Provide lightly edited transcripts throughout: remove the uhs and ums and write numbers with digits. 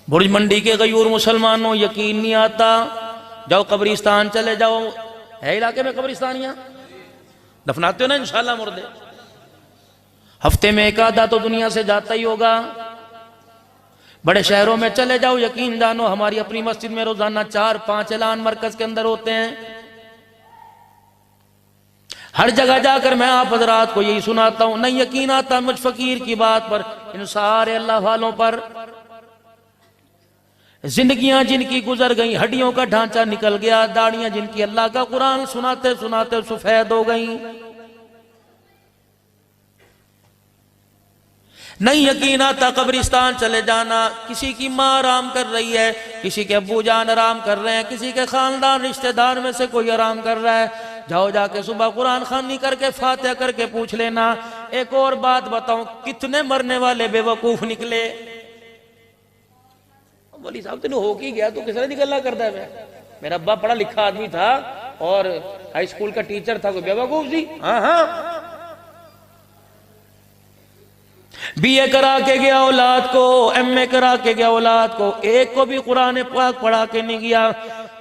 बुर्ज मंडी के गयूर मुसलमानों, यकीन नहीं आता, जाओ कब्रिस्तान चले जाओ, है इलाके में कब्रिस्तानियां, दफनाते हो ना इंशाल्लाह मुर्दे, हफ्ते में एक आधा तो दुनिया से जाता ही होगा। बड़े शहरों में चले जाओ, यकीन जानो हमारी अपनी मस्जिद में रोजाना 4-5 ऐलान मरकज के अंदर होते हैं। हर जगह जाकर मैं आप हजरात को यही सुनाता हूं, नहीं यकीन आता मुझ फकीर की बात पर, इन सारे अल्लाह वालों पर। जिंदगियां जिनकी गुजर गई, हड्डियों का ढांचा निकल गया, दाढ़ियां जिनकी अल्लाह का कुरान सुनाते सुनाते सफेद हो गई। नहीं यकीन आता, कब्रिस्तान चले जाना, किसी की माँ आराम कर रही है, किसी के अब्बू जान आराम कर रहे हैं, किसी के खानदान रिश्तेदार में से कोई आराम कर रहा है, जाओ जाके सुबह कुरान खानी करके फातिहा करके पूछ लेना। एक और बात बताऊं, कितने मरने वाले बेवकूफ निकले। बोली साहब तेन हो की गया, तू किस तरह की गल्ला करता है। मेरा अब्बा पढ़ा लिखा आदमी था और हाई स्कूल का टीचर था, कोई बेवकूफ जी? हाँ हाँ, बीए करा के गया औलाद को, एमए करा के गया औलाद को, एक को भी कुरान पाक पढ़ा के नहीं गया।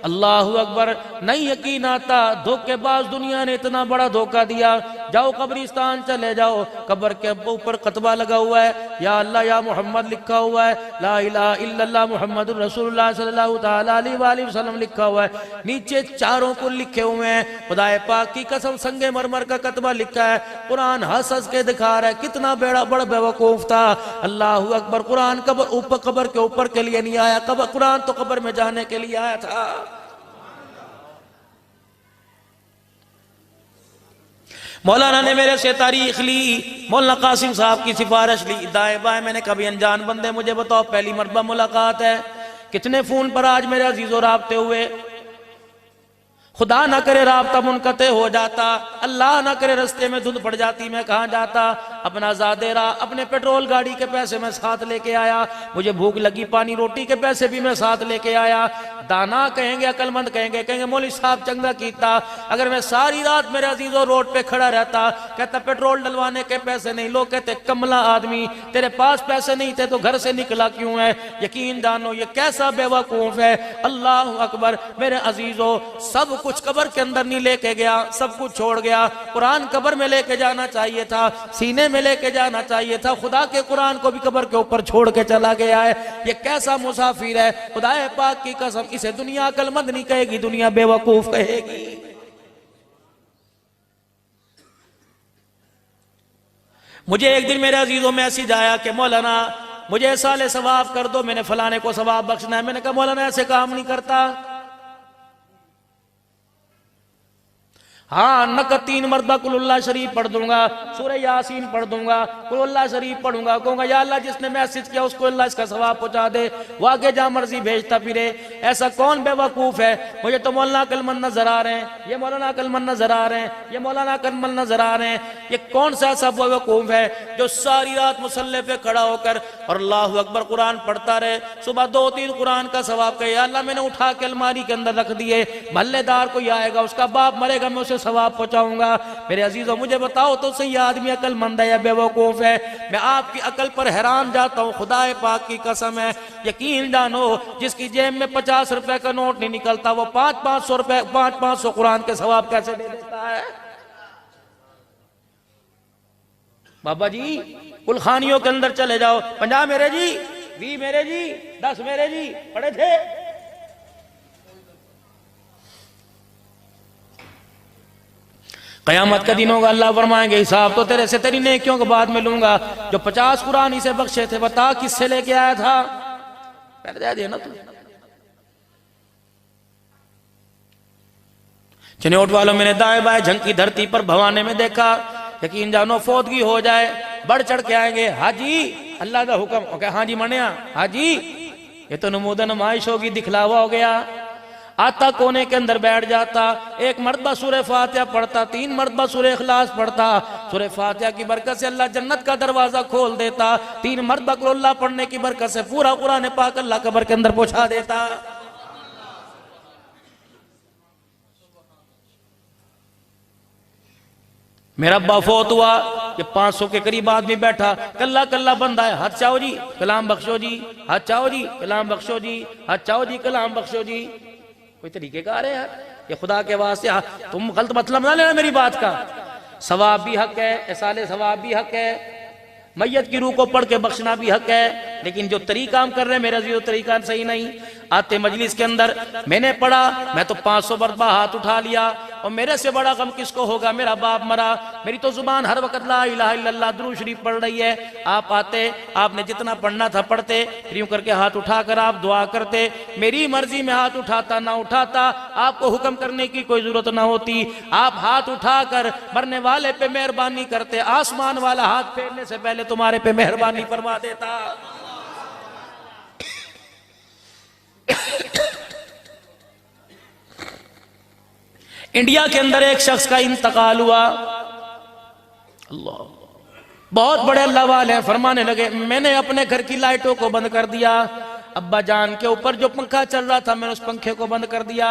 अल्लाहु अकबर। नहीं यकीन आता, धोखेबाज दुनिया ने इतना बड़ा धोखा दिया। जाओ कब्रिस्तान चले जाओ, कब्र के ऊपर कतबा लगा हुआ है, या अल्लाह या मोहम्मद लिखा हुआ है, ला इलाहा इल्लल्लाह मुहम्मदुर रसूलुल्लाह सल्लल्लाहु तआला अलैहि वसल्लम लिखा हुआ है। नीचे चारों को लिखे हुए हैं, खुदाए पाक की कसम संगे मरमर का कतबा लिखा है। कुरान हंस हंस के दिखा रहा है कितना बड़ा बड़ा बेवकूफ था। अल्लाहु अकबर। कुरान कब्र के ऊपर के लिए नहीं आया, कुरान तो कब्र में जाने के लिए आया था। मौलाना ने मेरे से तारीख ली, मौलाना कासिम साहब की सिफारिश ली, दाएं बाएं। मैंने कभी अनजान बंदे मुझे बताओ, पहली मरतबा मुलाकात है, कितने फोन पर आज मेरे अजीजों राब्ते हुए। खुदा ना करे राब्ता मुनक़ते हो जाता, अल्लाह ना करे रस्ते में धुंध पड़ जाती, मैं कहाँ जाता। अपना ज़ादेरा, अपने पेट्रोल गाड़ी के पैसे मैं साथ लेके आया, मुझे भूख लगी, पानी रोटी के पैसे भी मैं साथ लेके आया। दाना कहेंगे, अकलमंद कहेंगे मौलवी साहब चंगा कीता। अगर मैं सारी रात मेरे अजीजों रोड पे खड़ा रहता, कहता पेट्रोल डलवाने के पैसे नहीं, लोग कहते कमला आदमी, तेरे पास पैसे नहीं थे तो घर से निकला क्यों है। यकीन जानो ये कैसा बेवकूफ है। अल्लाह अकबर। मेरे अजीजों, सब कुछ कब्र के अंदर नहीं लेके गया, सब कुछ छोड़ गया। कुरान कब्र में लेके जाना चाहिए था, सीने में लेके जाना चाहिए था। खुदा के कुरान को भी कब्र के ऊपर छोड़ के चला गया है। ये कैसा मुसाफिर है। खुदा पाक की कसम, इसे दुनिया अकलमंद नहीं कहेगी, दुनिया बेवकूफ कहेगी। मुझे एक दिन मेरे अजीजों में मैसेज आया कि मौलाना मुझे साले सवाब कर दो, मैंने फलाने को सवाब बख्शना है। मैंने कहा मौलाना ऐसे काम नहीं करता। हाँ, नकद 3 मरतबा कुल्ला शरीफ पढ़ दूंगा, सूरह यासीन पढ़ दूंगा, कुल्ला शरीफ पढ़ूंगा, कहूंगा या अल्लाह जिसने मैसेज किया उसको अल्लाह इसका सवाब पहुंचा दे, वो आगे जहां मर्जी भेजता फिरे। ऐसा कौन बेवकूफ है। मुझे तो मौलाना अकलमंद नजर आ रहे हैं, ये मौलाना अकलमंद नजर आ रहे हैं, ये मौलाना अकलमंद नजर आ रहे हैं। ये कौन सा ऐसा बेवकूफ है जो सारी रात मुसल्ले पे खड़ा होकर और अल्लाहु अकबर कुरान पढ़ता रहे, सुबह 2-3 कुरान का सवाब कहे अल्लाह मैंने उठा के अलमारी के अंदर रख दिए, महल्लेदार कोई आएगा उसका बाप मरेगा मैं उसे सवाब पहुंचाऊंगा। मेरे अजीजों मुझे बताओ तो सही आदमी अकलमंद है या बेवकूफ है। मैं आपकी अकल पर हैरान जाता हूं, खुदाए पाक की कसम है। यकीन जानो जिसकी जेब में 50 रुपए का नोट नहीं निकलता वो 500 रुपए 500 कुरान के सवाब कैसे दे देता है। बाबा जी कुलखानियों के अंदर चले जाओ, 50 मेरे जी, 20 मेरे जी, 10 मेरे जी पड़े थे। कयामत का दिन होगा, अल्लाह फरमाएंगे हिसाब तो तेरे से तेरी नेकियों के बाद में लूंगा। जो 50 कुरान इसे बख्शे थे बता किससे लेके आया था, पहले दे दिया ना तू। चिन्होट वालों मैंने दाएं बाएं झंकी धरती पर भवाने में देखा। यकीन जानो फौतगी हो जाए बढ़ चढ़ के आएंगे, हाजी अल्लाह का हुक्म। ओके हाँ जी मनिया, हाजी ये तो नमूदन नुमाइश होगी, दिखलावा हो गया। आता कोने के अंदर बैठ जाता, एक मरतबा सूरह फातिहा पढ़ता, 3 मरतबा सूरह इखलास पढ़ता। सूरह फातिहा की बरकत से अल्लाह जन्नत का दरवाजा खोल देता, 3 मरतबा कुल अल्लाह पढ़ने की बरकत से पूरा कुरान पाक अल्लाह कब्र के अंदर पहुंचा देता। मेरा अब्बा फौत हुआ, ये 500 के करीब आदमी बैठा, कल्ला कल्ला बंदा है, हाथ चाओ जी कलाम बख्शो जी, हाथ चाओ जी कलाम बख्शो जी, हाथ चाओ जी कलाम बख्शो जी। कोई तरीके का आ रहे हैं यार, ये खुदा के वास्ते तुम गलत मतलब ना लेना मेरी बात का। सवाब भी हक है, एसाले सवाब भी हक है, मैयत की रूह को पढ़ के बख्शना भी हक है, लेकिन जो तरीका हम कर रहे हैं मेरा जो तरीका सही नहीं। आते मजलिस के अंदर मैंने पढ़ा, मैं तो 500 मरतबा हाथ उठा लिया, और मेरे से बड़ा गम किसको होगा, मेरा बाप मरा, मेरी तो जुबान हर वक्त ला इलाहा इल्लल्लाह दुरूद शरीफ पढ़ रही है। आप आते, आपने जितना पढ़ना था पढ़ते, फिर यूं करके हाथ उठाकर आप दुआ करते, मेरी मर्जी में हाथ उठाता ना उठाता, आपको हुक्म करने की कोई जरूरत ना होती। आप हाथ उठाकर मरने वाले पे मेहरबानी करते, आसमान वाला हाथ फेरने से पहले तुम्हारे पे मेहरबानी फरमा देता। इंडिया के अंदर एक शख्स का इंतकाल हुआ, अल्लाह, बहुत बड़े अल्लाह वाले हैं, फरमाने लगे मैंने अपने घर की लाइटों को बंद कर दिया, अब्बा जान के ऊपर जो पंखा चल रहा था मैंने उस पंखे को बंद कर दिया।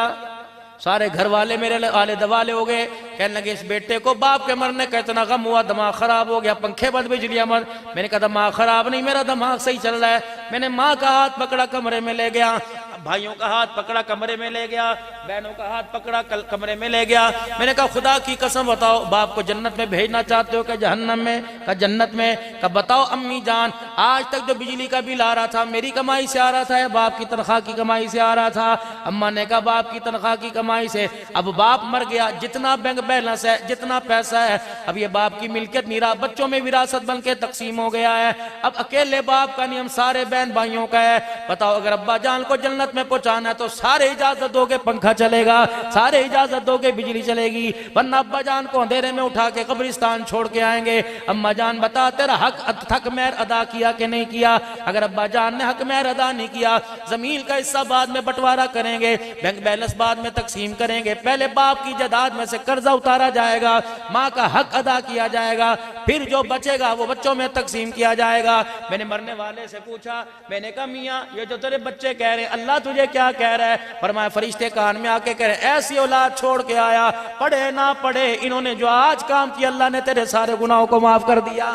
सारे घर वाले मेरे आले दवाले हो गए, कहने लगे इस बेटे को बाप के मरने का इतना गम हुआ, दिमाग खराब हो गया, पंखे बंद, बिजलियां बंद। मैंने कहा दिमाग खराब नहीं, मेरा दिमाग सही चल रहा है। मैंने माँ का हाथ पकड़ा, कमरे में ले गया, भाइयों का हाथ पकड़ा, कमरे में ले गया, बहनों का हाथ पकड़ा, कमरे में ले गया। मैंने कहा खुदा की कसम बताओ बाप को जन्नत में भेजना चाहते हो क्या जहन्नम में? का जन्नत में। का बताओ अम्मी जान, आज तक जो बिजली का बिल आ रहा था मेरी कमाई से आ रहा था या बाप की तनख्वाह की कमाई से आ रहा था? अम्मा ने कहा बाप की तनख्वाह की कमाई से। अब बाप मर गया, जितना बैंक बैलेंस है, जितना पैसा है, अब ये बाप की मिल्कियत नहीं रहा, बच्चों में विरासत बन के तकसीम हो गया है। अब अकेले बाप का नहीं, हम सारे बहन भाइयों का है। बताओ अगर अब्बा जान को जन्नत में पहुंचाना है तो सारे इजाजत दोगे पंखा चलेगा, सारे इजाजत दोगे बिजली चलेगी, वरना अब्बा जान को अंधेरे में उठा के कब्रिस्तान छोड़ के आएंगे। अम्मा जान बता तेरा हक मेहर अदा किया कि नहीं किया? अगर अब्बा जान ने हक मेहर अदा नहीं किया, जमीन का हिस्सा बाद में बंटवारा करेंगे, बैंक बैलेंस बाद में तकसीम करेंगे, पहले बाप की जायदाद में से कर्जा उतारा जाएगा, माँ का हक अदा किया जाएगा, फिर जो बचेगा वो बच्चों में तकसीम किया जाएगा। मैंने मरने वाले से पूछा, मैंने कहा मियाँ ये जो तेरे बच्चे कह रहे अल्लाह तुझे क्या कह रहा है? फरमाया फरिश्ते कान में आके कह रहे ऐसी औलाद छोड़ के आया, पढ़े ना पढ़े, इन्होंने जो आज काम किया अल्लाह ने तेरे सारे गुनाहों को माफ कर दिया।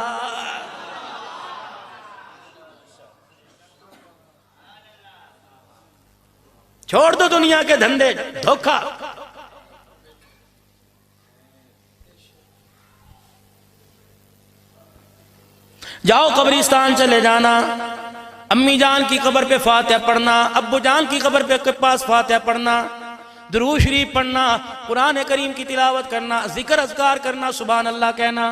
छोड़ दो दुनिया के धंधे, धोखा। जाओ कब्रिस्तान चले जाना, अम्मी जान की कब्र पे फातिहा पढ़ना, अब्बू जान की कब्र पे पास फातिहा पढ़ना, दुरूद शरीफ पढ़ना, कुरान करीम की तिलावत करना, जिक्र अज़कार करना, सुभान अल्लाह कहना।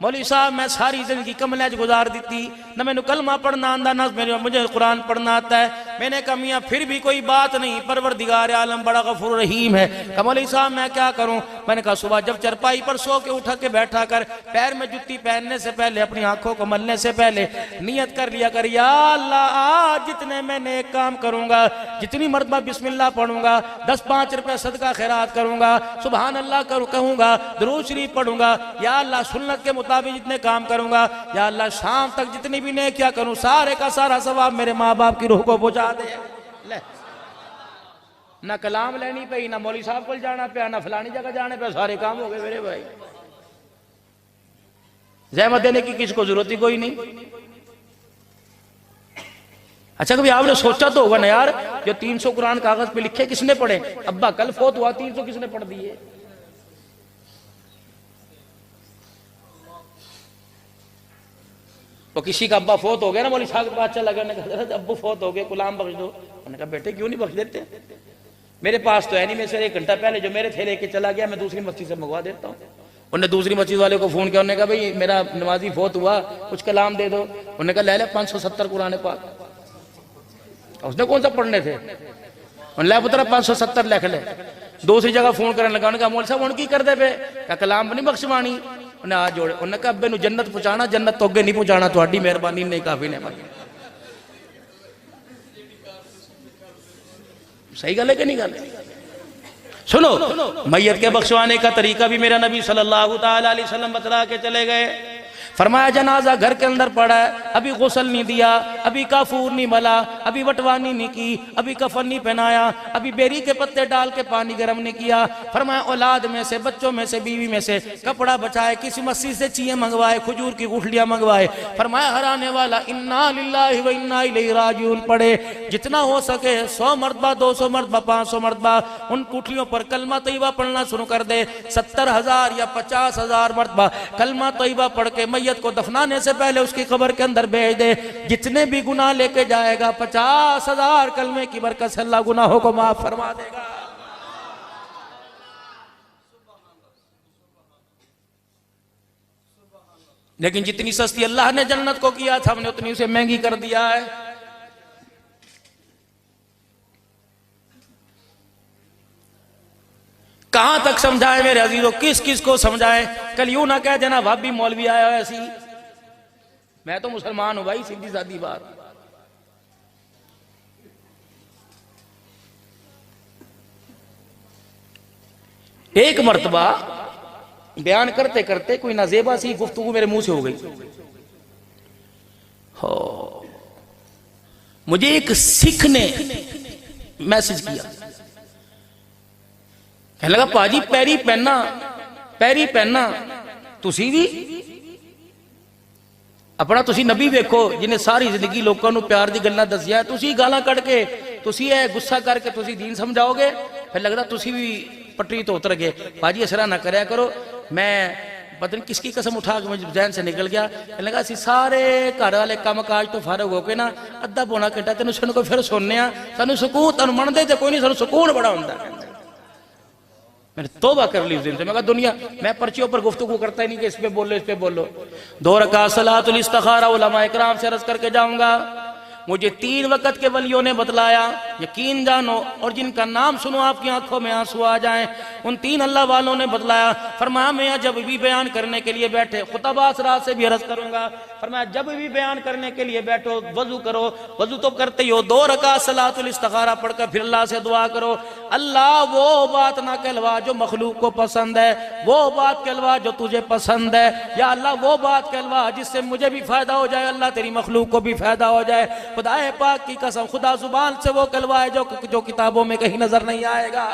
मौलवी साहब मैं सारी जिंदगी कमलेज गुजार दी थी, न मैंने कलमा पढ़ना आंदा न मुझे कुरान पढ़ना आता है। मैंने कहा मियाँ फिर भी कोई बात नहीं, परवरदिगार आलम बड़ा गफूर रहीम है। कहा मौलवी साहब मैं क्या करूं? मैंने कहा सुबह जब चरपाई पर सो के उठा के बैठा कर, पैर में जुत्ती पहनने से पहले, अपनी आंखों को मलने से पहले नियत कर लिया कर, या अल्लाह आज जितने मैंने एक काम करूंगा, जितनी मरतबा बिस्मिल्लाह पढ़ूंगा, 10-5 रुपए सदका खैरात करूंगा, सुभान अल्लाह कहूंगा, दुरूद शरीफ पढ़ूंगा, या अल्लाह सुन्नत के मुताबिक जितने काम करूंगा, या अल्लाह शाम तक जितनी भी ने क्या करूं, सारे का सारा सवाब मेरे माँ बाप की रूह को पहुंचा दे। ले ना कलाम लेनी पई, ना मौलवी साहब को जाना पे, ना फलानी जगह जाने पे, सारे काम हो गए मेरे भाई। जहमत देने की किसको जरूरत ही कोई नहीं। अच्छा कभी आपने सोचा तो होगा ना यार, जो 300 कुरान कागज पे लिखे किसने पढ़े? अब्बा कल फौत हुआ, 300 किसने पढ़ दिए? तो किसी का अब्बा फौत हो गया ना, मौलवी साहब के पास चला गया, अब्बू फौत हो गए, गुलाम बख्श दो। उन्होंने कहा बेटे क्यों नहीं बख्श देते? मेरे पास तो है नहीं, मैं से 1 घंटा पहले जो मेरे थे लेके चला गया, मैं दूसरी मस्जिद से मंगवा देता हूँ। उन्होंने दूसरी मस्जिद वाले को फोन किया, उन्होंने कहा भाई मेरा नमाजी फौत हुआ, कुछ कलाम दे दो। उन्होंने कहा ले 570 कुरान पाक। उसने कौन सा पढ़ने थे? उन्होंने पुत्र 570 लिख ले। दूसरी जगह फोन करने लगा, उन्होंने कहा मौलवी साहब उनकी कर दे पे, क्या कलाम नहीं बख्शवानी? उन्हें आज जोड़े, उन्होंने कहा अब्बे नूं जन्नत पहुंचाना, जन्नत तो अगे नहीं पहुंचाना, तुहाडी मेहरबानी नहीं काफी ने। सही गल है कि नहीं गल? सुनो, मैयत के बख्शवाने का तरीका भी मेरा नबी सल्लल्लाहु ताला अलैहि वसल्लम बतला के चले गए। फरमाया जनाजा घर के अंदर पड़ा है, अभी गुस्ल नहीं दिया, अभी काफूर नहीं मला, अभी वटवानी नहीं की, अभी कफन नहीं पहनाया, अभी बेरी के पत्ते डाल के पानी गर्म नहीं किया। फरमाया औलाद में से, बच्चों में से, बीवी में से कपड़ा बचाए, किसी मस्जिद से चीजें मंगवाए, खजूर की गुठलियां मंगवाए। फरमाया हराने वाला इन्ना लिल्लाहि व इन्ना इलैहि राजिऊन पढ़े, जितना हो सके 100 मरतबा, 200 मरतबा, 500 मरतबा उन कुठलियों पर कलमा तैयबा पढ़ना शुरू कर दे। 70,000 या 50,000 मरतबा कलमा तैयबा पढ़ के मैयत को दफनाने से पहले उसकी कब्र के अंदर भेज दे। जितने भी गुनाह लेके जाएगा 50,000 कलमे की बरकत से अल्लाह गुनाहों को माफ फरमा देगा। लेकिन जितनी सस्ती अल्लाह ने जन्नत को किया था, हमने उतनी उसे महंगी कर दिया है। कहां तक समझाए मेरे अजीजों, किस किस को समझाए? कल यूं ना कह देना भाभी मौलवी आया है ऐसी, मैं तो मुसलमान हूं भाई, सीधी सादी बात। एक मर्तबा बयान करते करते कोई नाजेबा सी गुफ्तगू मेरे मुंह से हो गई। हो मुझे एक सिख ने मैसेज किया, कहने लगा पाजी पैरी पहनना तुसी भी अपना तुसी नबी देखो जिन्हें सारी जिंदगी लोगों को प्यार दी गल्लां दसिया, तुसी गालां कट के तुसी है गुस्सा करके तुसी दीन समझाओगे, फिर लगता तुसी भी पटरी तो उतर गए। पाजी असरा ना करया करो। मैं पता नहीं किसकी कसम उठा के मुझे जहन से निकल गया। कहने लगा असी सारे घर वाले काम काज तो फारग होके ना अद्धा पौना घंटा तेन सुन को फिर सुनने, सानू सुकून तुम मनते तो कोई नहीं, सानू सुकून बड़ा होंदा। मैंने तौबा कर ली उस दिन से। मैं कहा दुनिया मैं पर्चियों पर गुफ्तगू करता ही नहीं कि इस पे बोलो इस पे बोलो। 2 रकात सलातुल इस्तिखारा उलमा इकराम से अर्ज करके जाऊंगा। मुझे 3 वक्त के वलियों ने बतलाया, यकीन जानो और जिनका नाम सुनो आपकी आंखों में आंसू आ जाएं, उन 3 अल्लाह वालों ने बतलाया। फरमाया मैं जब भी बयान करने के लिए बैठे, खुतबा रात से भी अर्ज करूंगा, फरमाया जब भी बयान करने के लिए बैठो वजू करो, वजू तो करते ही हो, 2 रकात सलातुल इस्तिखारा पढ़कर फिर अल्लाह से दुआ करो, अल्लाह वो बात ना कहलवा जो मखलूक को पसंद है, वो बात कहलवा जो तुझे पसंद है, या अल्लाह वो बात कहलवा जिससे मुझे भी फायदा हो जाए, अल्लाह तेरी मखलूक को भी फायदा हो जाए। खुदा पाक की कसम, खुदा जुबान से वो कहलवाए जो किताबों में कहीं नजर नहीं आएगा।